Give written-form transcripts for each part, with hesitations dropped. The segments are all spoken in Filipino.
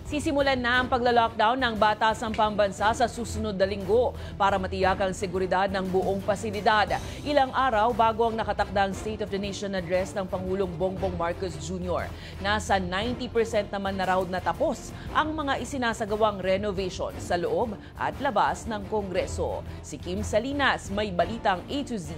Sisimulan na ang pagla-lockdown ng batasang pambansa sa susunod na linggo para matiyak ang seguridad ng buong pasilidad. Ilang araw bago ang nakatakdang State of the Nation address ng Pangulong Bongbong Marcos Jr. Nasa 90% naman na raw natapos ang mga isinasagawang renovation sa loob at labas ng Kongreso. Si Kim Salinas may balitang A to Z.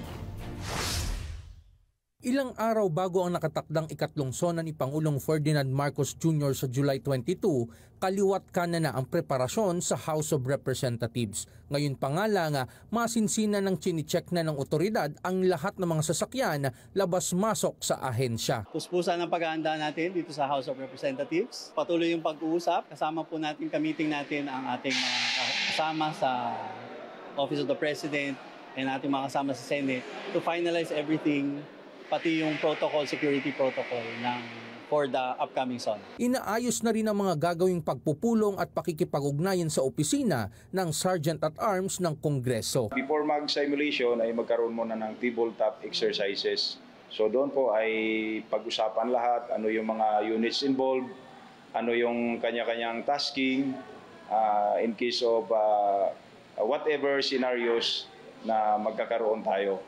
Ilang araw bago ang nakatakdang ikatlong sona ni Pangulong Ferdinand Marcos Jr. sa July 22, kaliwat kanan na ang preparasyon sa House of Representatives. Ngayon pa nga lang, masinsinan ng chinicheck na ng otoridad ang lahat ng mga sasakyan labas-masok sa ahensya. Puspusan ang paghahanda natin dito sa House of Representatives. Patuloy yung pag-uusap. Kasama po natin, kamiting natin ang ating mga kasama sa Office of the President and ating mga kasama sa Senate to finalize everything, pati yung protocol, security protocol for the upcoming SONA. Inaayos na rin ang mga gagawing pagpupulong at pakikipag-ugnayan sa opisina ng Sergeant at Arms ng Kongreso. Before mag-simulation ay magkaroon muna ng tabletop exercises. So doon po ay pag-usapan lahat, ano yung mga units involved, ano yung kanya-kanyang tasking, in case of whatever scenarios na magkakaroon tayo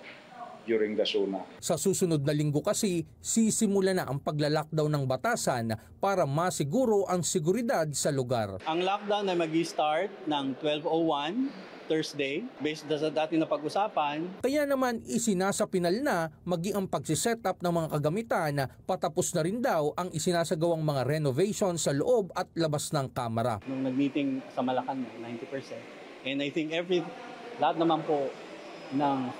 during the SONA. Sa susunod na linggo kasi, sisimula na ang pagla-lockdown ng batasan para masiguro ang seguridad sa lugar. Ang lockdown ay mag-start ng 12:01 Thursday, based sa dati na pag-usapan. Kaya naman isinasapinal na maging ang pagsiset-up ng mga kagamitan, patapos na rin daw ang isinasagawang mga renovation sa loob at labas ng Kamara. Nung nag-meeting sa Malacan, 90%. And I think lahat naman po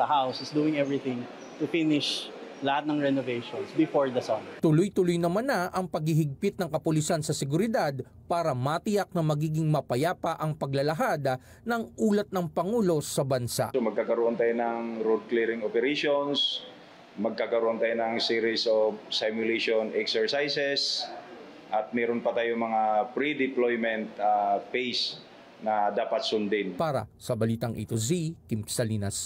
sa House is doing everything to finish lahat ng renovations before the SONA. Tuloy-tuloy naman na ang paghihigpit ng kapulisan sa seguridad para matiyak na magiging mapayapa ang paglalahad ng ulat ng Pangulo sa bansa. So magkakaroon tayo ng road clearing operations, magkakaroon tayo ng series of simulation exercises, at meron pa tayo mga pre-deployment phase na dapat sundin. Para sa Balitang A to Z, Kim Salinas.